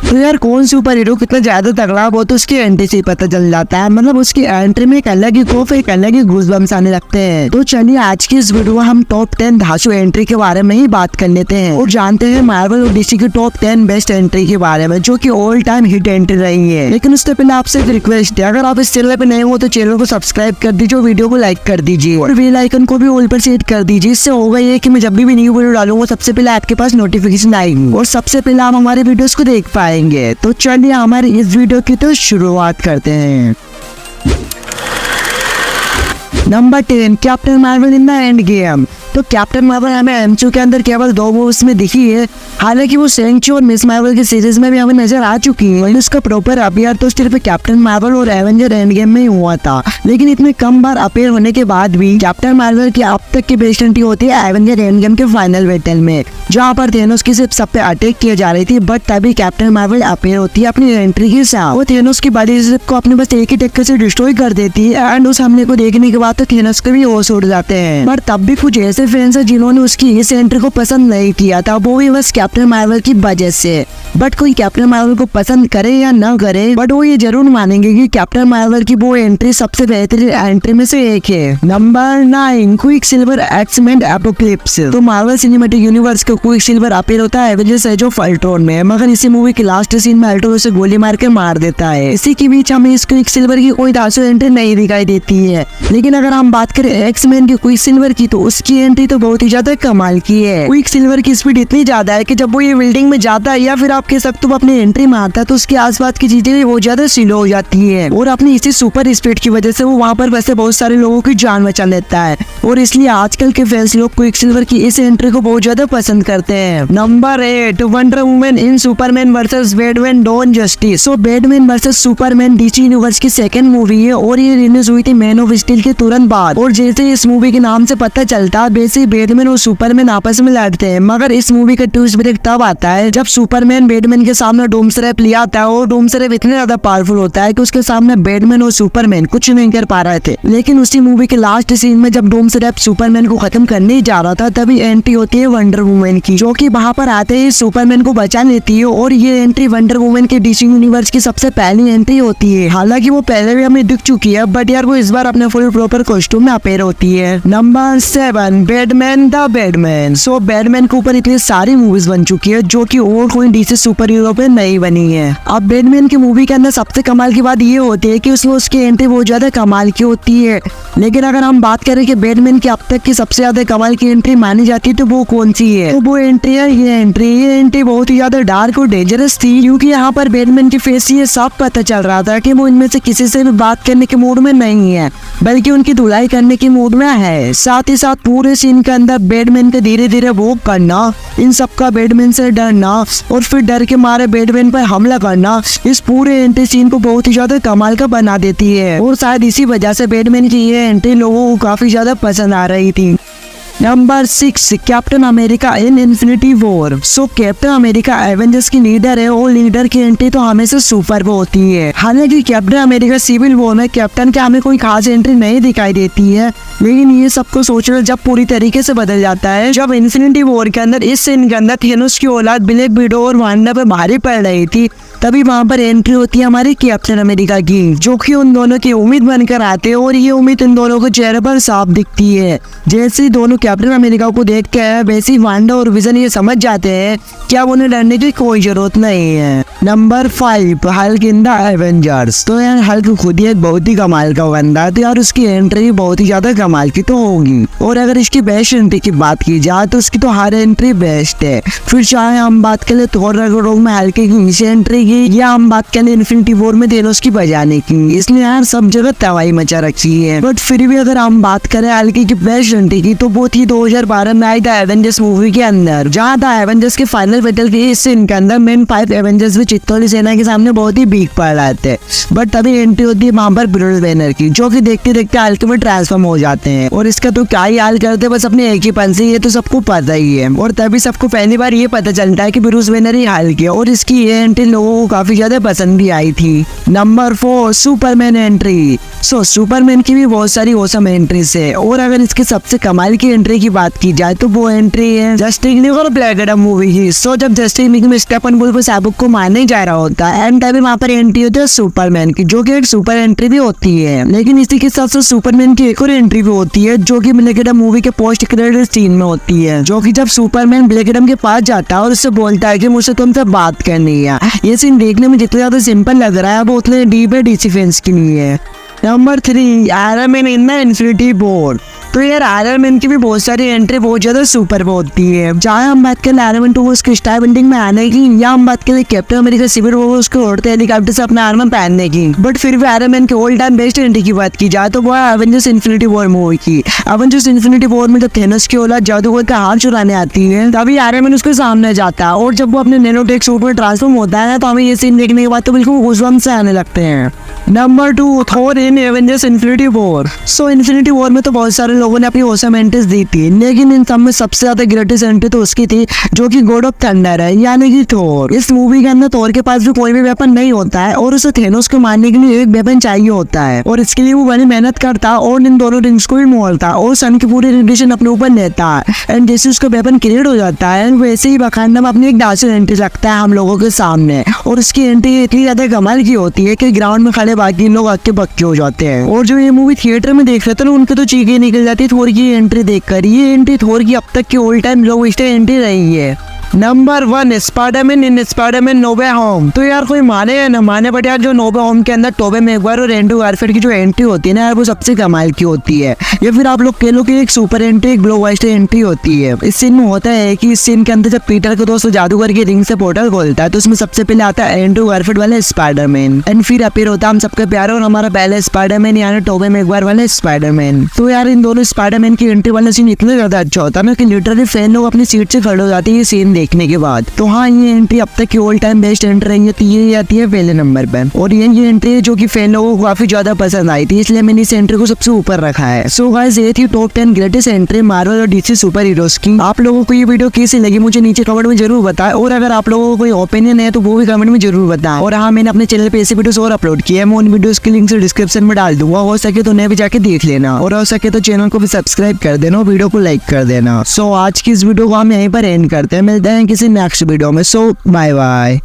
तो यार कौन सुपर हीरो कितना ज्यादा तगड़ा वो तो उसकी एंट्री से पता चल जाता है। मतलब उसकी एंट्री में एक अलग ही खौफ, एक अलग ही गूज़बम्स आने लगते हैं। तो चलिए आज की इस वीडियो में हम टॉप 10 धांसू एंट्री के बारे में ही बात कर लेते हैं और जानते हैं मार्वल और डीसी की टॉप 10 बेस्ट एंट्री के बारे में, जो कि ऑल टाइम हिट एंट्री रही है। लेकिन उससे पहले आपसे एक रिक्वेस्ट है, अगर आप इस चैनल पे नए हो तो चैनल को सब्सक्राइब कर दीजिए, वीडियो को लाइक कर दीजिए और बेल आइकन को भी ऑल पर सेट कर दीजिए। इससे होगा ये कि मैं जब भी न्यू वीडियो डालूंगा सबसे पहले आपके पास नोटिफिकेशन आएगी और सबसे पहले आप हमारे वीडियोस को देख पाएंगे। तो चलिए हमारे इस वीडियो की तो शुरुआत करते हैं। Number 10, captain Marvel in the end game. तो कैप्टन मार्वल हमें एमसीयू के अंदर केवल 2 मूवीज में दिखी है, हालांकि वो सेंचू और मिस मार्वल की सीरीज में भी हमें नजर आ चुकी है। उसका प्रॉपर अपीयर तो सिर्फ कैप्टन मार्वल और एवेंजर एंड गेम में ही हुआ था, लेकिन इतने कम बार अपीयर होने के बाद भी कैप्टन मार्वल की अब तक की बेस्ट एंट्री होती है एवेंजर एंड गेम के फाइनल बैटल में, जहाँ पर थेनोस की सिर्फ सब पे अटैक किए जा रही थी, बट तभी कैप्टन मार्वल अपीयर होती है अपनी एंट्री के साथ। वो थेनोस की बड़ी शिप को अपने बस एक ही टक्कर से डिस्ट्रॉय कर देती है एंड उस हमले को देखने के बाद तो थेनोस के भी होश उड़ जाते हैं। पर तब भी कुछ ऐसे फैंस है जिन्होंने उसकी इस एंट्री को पसंद नहीं किया था, वो भी बस कैप्टन मार्वल की वजह से। बट कोई कैप्टन मार्वल को पसंद करे या न करे, बट वो ये जरूर मानेंगे कि कैप्टन मार्वल की वो एंट्री सबसे बेहतरीन एंट्री में से एक है। Number 9, quick silver X Men apocalypse. तो मार्वल सिनेमैटिक यूनिवर्स का क्विक सिल्वर अपीयर होता है एवेंजर्स एज ऑफ अल्ट्रॉन में, मगर इसी मूवी के लास्ट सीन में अल्ट्रॉन उसे गोली मार के मार देता है। इसी के बीच हमें इस क्विक सिल्वर की कोई धांसू एंट्री नहीं दिखाई देती है। लेकिन अगर हम बात करें एक्स-मैन की क्विक सिल्वर की, तो उसकी एंट्री तो बहुत ही ज्यादा कमाल की है। क्विक सिल्वर की स्पीड इतनी ज्यादा है कि जब वो ये बिल्डिंग में जाता है या फिर आप कह सकते हो अपनी एंट्री मारता है, तो उसके आसपास की चीजें बहुत ज्यादा स्लो हो जाती है और अपनी इसी सुपर स्पीड की वजह से वो वहाँ पर वैसे बहुत सारे लोगों की जान बचा लेता है। और इसलिए आजकल के फैंस लोग क्विक सिल्वर की इस एंट्री को बहुत ज्यादा पसंद करते हैं। Number 8, Wonder Woman in Superman versus Batman Dawn Justice. So Batman versus Superman DC universe की सेकंड मूवी है और ये रिलीज हुई थी मैन ऑफ स्टील के तुरंत बाद। और जैसे इस मूवी के नाम से पता चलता है, वैसे बैटमैन और सुपरमैन आपस में लड़ते हैं, मगर इस मूवी का ट्विस्ट ब्रेक तब आता है जब सुपरमैन बैटमैन के सामने डूम्सरे ले आता है और डूम्सरे इतने ज्यादा पावरफुल होता है कि उसके सामने बैटमैन और सुपरमैन कुछ नहीं कर पा रहे थे। लेकिन उसी मूवी के लास्ट सीन में जब डूम्सरे सुपरमैन को खत्म करने जा रहा था, तभी एंट्री होती है वंडर वुमन की, जो कि वहां पर आते ही सुपरमैन को बचा लेती है। और ये एंट्री वंडर वुमन के डीसी यूनिवर्स की सबसे पहली एंट्री होती है। हालांकि वो पहले भी हमें दिख चुकी है, बट यार वो इस बार अपने फुल प्रॉपर कॉस्ट्यूम में अपीयर होती है। Number 7, Batman the Batman. So Batman के ऊपर इतनी सारी मूवीज बन चुकी है जो कि और कोई डीसी सुपर हीरो पे नहीं बनी है। अब बैटमैन की मूवी के अंदर सबसे कमाल की बात ये होती है कि उसमें उसकी एंट्री बहुत ज्यादा कमाल की होती है। लेकिन अगर हम बात करें कि बैटमैन की अब तक की सबसे ज्यादा कमाल की एंट्री मानी जाती है, तो वो कौन सी है? तो वो एंट्री है ये एंट्री बहुत ही ज्यादा डार्क और डेंजरस थी, क्योंकि यहाँ पर बैटमैन की फेस ये सब पता चल रहा था कि वो इनमें से किसी से भी बात करने के मूड में नहीं है, बल्कि उनकी धुलाई करने के मूड में है। साथ ही साथ पूरे सीन के अंदर बैटमैन के धीरे धीरे वॉक करना, इन सबका बैटमैन से डरना और फिर डर के मारे बैटमैन पर हमला करना, इस पूरे एंट्री सीन को बहुत ही ज्यादा कमाल का बना देती है। और शायद इसी वजह से बैटमैन की ये एंट्री लोगों को काफी ज्यादा पसंद आ रही थी। Number 6, captain America in infinity war. So captain America Avengers की लीडर है और लीडर की एंट्री तो हमेशा सुपर होती है। हालांकि कैप्टन अमेरिका सिविल वॉर में कैप्टन के हमें कोई खास एंट्री नहीं दिखाई देती है, लेकिन ये सबको सोचना जब पूरी तरीके से बदल जाता है, जब इन्फिनिटी वॉर के अंदर इस सीन के अंदर थेनोस की औलाद ब्लैक विडो और वांडा पे भारी पड़ रही थी, तभी वहाँ पर एंट्री होती है हमारी कैप्टन अमेरिका की, जो कि उन दोनों की उम्मीद बनकर आते हैं। और ये उम्मीद इन दोनों के चेहरे पर साफ दिखती है। जैसे दोनों कैप्टन अमेरिका को देखते हैं, वैसे ही वांडा और विजन ये समझ जाते हैं कि अब उन्हें डरने की कोई जरूरत नहीं है। Number 5, Hulk in the Avengers. तो यार हल्क खुद ही एक बहुत ही कमाल का बंदा है, तो यार उसकी एंट्री बहुत ही ज्यादा कमाल की तो होगी। और अगर इसकी बेस्ट एंट्री की बात की जाए तो उसकी तो हर एंट्री बेस्ट है। फिर चाहे हम बात करें थोर रैग्नारोक में हल्क की एंट्री की, या हम बात करें इन्फिनिटी वॉर में थेनोस की बजाने की, इसलिए यार सब जगह तबाही मचा रखी है। बट फिर भी अगर हम बात करें हल्क की बेस्ट एंट्री की, तो वो थी 2012 में आई था एवेंजर्स मूवी के अंदर, जहाँ था एवेंजर्स के फाइनल बैटल के इस सीन के अंदर मेन 5 एवेंजर्स भी चित्तौड़ी सेना के सामने बहुत ही वीक पड़ रहे थे, बट तभी एंट्री होती है वहाँ पर ब्रूस बैनर की, जो कि देखते देखते हल्क में ट्रांसफॉर्म हो जाते हैं। और इसका तो क्या ही हाल करते, बस अपने एक ही पन से, ये तो सबको पता ही है। और तभी सबको पहली बार ये पता चलता है कि ब्रूस बैनर ही हल्क है, और इसकी ये एंट्री लोगों लोगों को काफी ज्यादा पसंद भी आई थी। Number 4 Superman entry. सुपरमैन की भी बहुत सारी औसम एंट्रीज है, और अगर इसके सबसे कमाल की एंट्री की बात की जाए तो वो एंट्री है जस्टिस लीग और ब्लैक एडम मूवी की। जब जस्टिस लीग में स्टेफन वुल्फ साबुक को मारने जा रहा होता है एंड तभी वहाँ पर एंट्री होती है सुपरमैन की, जो कि एक सुपर एंट्री भी होती है। लेकिन इसी के साथ साथ सुपरमैन की एक और एंट्री भी होती है जो कि ब्लैक एडम मूवी के पोस्ट क्रेडिट सीन में होती है, जो कि जब सुपरमैन ब्लैक एडम के पास जाता है और उससे बोलता है कि मुझसे तुमसे बात करनी है। ये सीन देखने में जितना ज्यादा सिंपल लग रहा है वो उतने डीप है डीसी फैंस के लिए। Number 3 iron man in the infinity war. तो यार आयरन मैन की भी बहुत सारी एंट्री बहुत ज्यादा सुपर होती है। चाहे हम बात करें आयरन मैन 2 उसके स्टार बिल्डिंग में आने की, या हम बात करें कैप्टन अमेरिका सिविल वॉर उसको उड़ते हेलीकॉप्टर से अपना आर्मर पहनने की, बट फिर भी आयरन मैन के ऑल टाइम बेस्ट एंट्री की बात की जाए तो वो है एवेंजर्स इन्फिनिटी वॉर मूवी की। एवेंजर्स इन्फिनिटी वॉर में जब थेनोस की औलाद जादूगर का हाथ चुराने आती है तभी आयरन मैन उसके सामने जाता है, और जब वो अपने नैनोटेक सूट में ट्रांसफॉर्म होता है तो हमें ये सीन देखने के बाद तो बिल्कुल गूज़बम्स से आने लगते हैं। Number 2 Thor in Avengers Infinity War. Infinity War में तो बहुत सारे लोगों ने अपनी औसम एंट्रीज दी थी, लेकिन इन सब में सबसे ज्यादा ग्रेटेस्ट एंट्री तो उसकी थी जो कि गॉड ऑफ थंडर है, यानी कि थोर। इस मूवी के अंदर थोर के पास भी कोई भी वेपन नहीं होता है और उसे थेनोस को मारने के लिए एक वेपन चाहिए होता है, और इसके लिए वो बड़ी मेहनत करता है और इन दोनों रिंग्स को भी मोड़ता है और सन की पूरी रेडिएशन अपने ऊपर लेता है। एंड जैसे उसका वेपन क्रिएट हो जाता है वैसे ही वकांडा में अपनी एक डांसर एंट्री रखता है हम लोगों के सामने, और उसकी एंट्री इतनी ज्यादा कमाल की होती है कि ग्राउंड में खड़े बाकी लोग आके बक्के हो जाते हैं, और जो ये मूवी थिएटर में देख रहे थे ना उनके तो चीखें निकल जाती है थोर की एंट्री देखकर। ये एंट्री थोर की अब तक की ऑल टाइम लोवेस्ट एंट्री रही है। नंबर 1 स्पाइडरमैन इन स्पाइडरमैन नो वे होम। तो यार कोई माने या न माने बट यार जो नो वे होम के अंदर टोबे मैगवायर और एंड्रू गारफील्ड की जो एंट्री होती है ना यार वो सबसे कमाल की होती है, या फिर आप लोग कह लो कि एक सुपर एंट्री एक ब्लॉकबस्टर एंट्री होती है। इस सीन में होता है कि इस सीन के अंदर जब पीटर का दोस्त जादूगर की रिंग से पोर्टल खोलता है तो उसमें सबसे पहले आता है एंड्रू गारफील्ड वाला स्पाइडरमैन, एंड फिर अपीयर होता है हम सबका प्यारा और हमारा पहला स्पाइडरमैन यानी टोबे मैगवायर वाला स्पाइडरमैन। तो यार इन दोनों स्पाइडरमैन की एंट्री वाला सीन इतना ज्यादा अच्छा होता है ना कि लिटरली फैन लोग अपनी सीट से खड़े हो जाते हैं ये सीन देखने के बाद। तो हाँ ये एंट्री अब तक की ऑल टाइम बेस्ट एंट्री रही है, तो ये आती है पहले नंबर पर, और ये एंट्री है जो कि फैन लोगों को काफी ज्यादा पसंद आई थी, इसलिए मैंने इस एंट्री को सबसे ऊपर रखा है। सो गाइस ये थी टॉप 10 ग्रेटेस्ट एंट्री मार्वल और डीसी सुपर हीरोज की। आप लोगों को ये वीडियो कैसी लगी मुझे नीचे कमेंट में जरूर बताएं, और अगर आप लोगों को कोई ओपिनियन है तो वो भी कमेंट में जरूर बताएं। और हाँ मैंने अपने चैनल पे ऐसे वीडियोस और अपलोड किए हैं, मैं उन वीडियोस के लिंक डिस्क्रिप्शन में डाल दूंगा, हो सके तो उन्हें भी जाके देख लेना, और हो सके तो चैनल को भी सब्सक्राइब कर देना और वीडियो को लाइक कर देना। सो आज की इस वीडियो को हम यहीं पर एंड करते हैं, मिलते हैं किसी नेक्स्ट वीडियो में। सो बाय बाय।